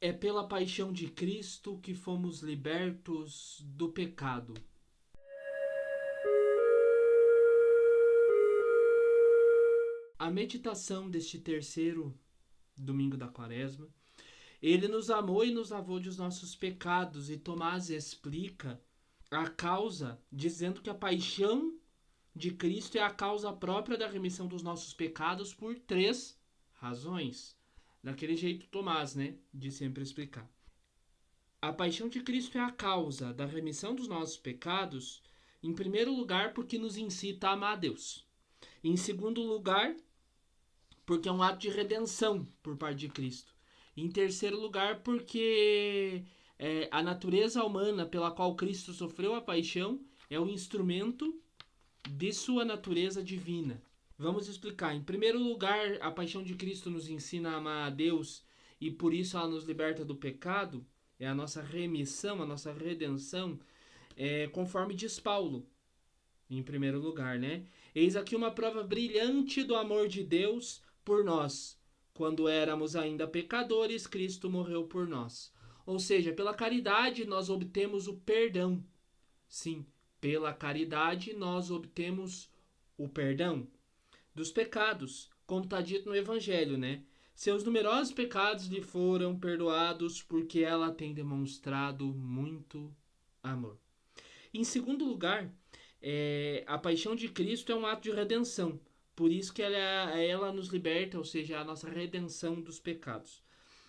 É pela paixão de Cristo que fomos libertos do pecado. A meditação deste terceiro domingo da Quaresma, ele nos amou e nos lavou dos nossos pecados, e Tomás explica a causa, dizendo que a paixão de Cristo é a causa própria da remissão dos nossos pecados por três razões. Daquele jeito Tomás, né, de sempre explicar. A paixão de Cristo é a causa da remissão dos nossos pecados, em primeiro lugar, porque nos incita a amar a Deus. Em segundo lugar, porque é um ato de redenção por parte de Cristo. Em terceiro lugar, porque a natureza humana pela qual Cristo sofreu a paixão é o instrumento de sua natureza divina. Vamos explicar. Em primeiro lugar, a paixão de Cristo nos ensina a amar a Deus e por isso ela nos liberta do pecado. É a nossa remissão, a nossa redenção, conforme diz Paulo, em primeiro lugar, né? Eis aqui uma prova brilhante do amor de Deus por nós. Quando éramos ainda pecadores, Cristo morreu por nós. Ou seja, pela caridade nós obtemos o perdão. Sim, pela caridade nós obtemos o perdão dos pecados, como está dito no Evangelho, né? Seus numerosos pecados lhe foram perdoados porque ela tem demonstrado muito amor. Em segundo lugar, a paixão de Cristo é um ato de redenção. Por isso que ela nos liberta, ou seja, a nossa redenção dos pecados.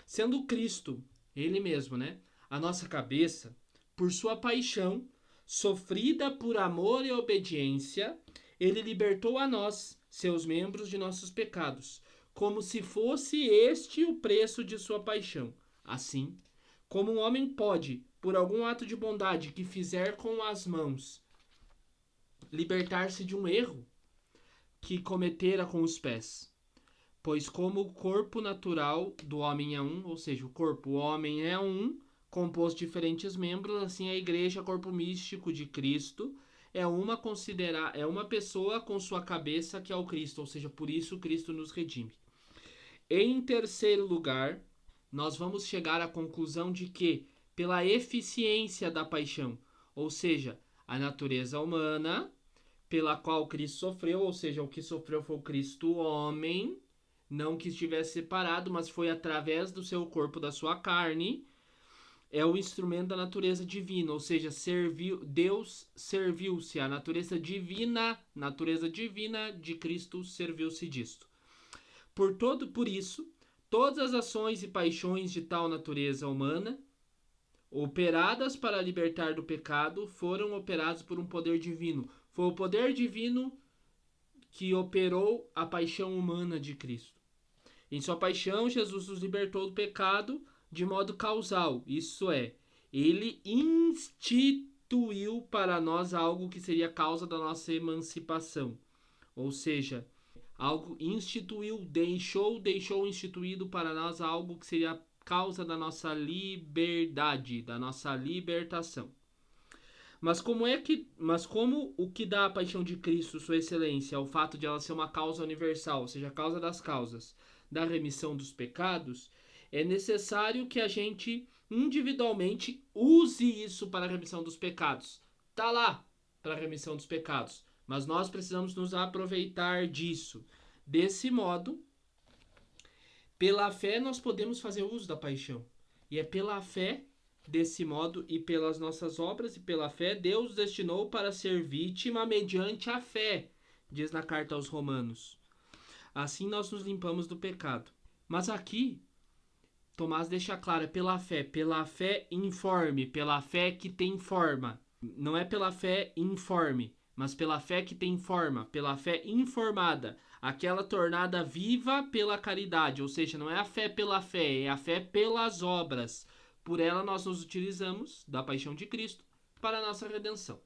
Sendo Cristo, Ele mesmo, né? A nossa cabeça, por sua paixão, sofrida por amor e obediência, Ele libertou a nós, seus membros, de nossos pecados, como se fosse este o preço de sua paixão. Assim, como um homem pode, por algum ato de bondade que fizer com as mãos, libertar-se de um erro que cometera com os pés. Pois como o corpo natural do homem é um, ou seja, o homem é um, composto de diferentes membros, assim a igreja, corpo místico de Cristo, é uma pessoa com sua cabeça que é o Cristo, ou seja, por isso Cristo nos redime. Em terceiro lugar, nós vamos chegar à conclusão de que, pela eficiência da paixão, ou seja, a natureza humana, pela qual Cristo sofreu, ou seja, o que sofreu foi o Cristo homem, não que estivesse separado, mas foi através do seu corpo, da sua carne, é o instrumento da natureza divina, ou seja, Deus serviu-se, a natureza divina de Cristo serviu-se disto. Por isso, todas as ações e paixões de tal natureza humana, operadas para libertar do pecado, foram operadas por um poder divino. Foi o poder divino que operou a paixão humana de Cristo. Em sua paixão, Jesus nos libertou do pecado de modo causal, isso é, ele instituiu para nós algo que seria a causa da nossa emancipação. Ou seja, algo deixou instituído para nós algo que seria a causa da nossa liberdade, da nossa libertação. Mas como o que dá a paixão de Cristo, sua excelência, é o fato de ela ser uma causa universal, ou seja, a causa das causas da remissão dos pecados, é necessário que a gente individualmente use isso para a remissão dos pecados. Tá lá para a remissão dos pecados, mas nós precisamos nos aproveitar disso. Desse modo, pela fé nós podemos fazer uso da paixão. E é pela fé, desse modo, e pelas nossas obras e pela fé, Deus destinou para ser vítima mediante a fé, diz na carta aos Romanos. Assim nós nos limpamos do pecado. Mas aqui, Tomás deixa claro, é pela fé informe, pela fé que tem forma. Não é pela fé informe, mas pela fé que tem forma, pela fé informada, aquela tornada viva pela caridade, ou seja, não é a fé pela fé, é a fé pelas obras. Por ela nós nos utilizamos da paixão de Cristo para a nossa redenção.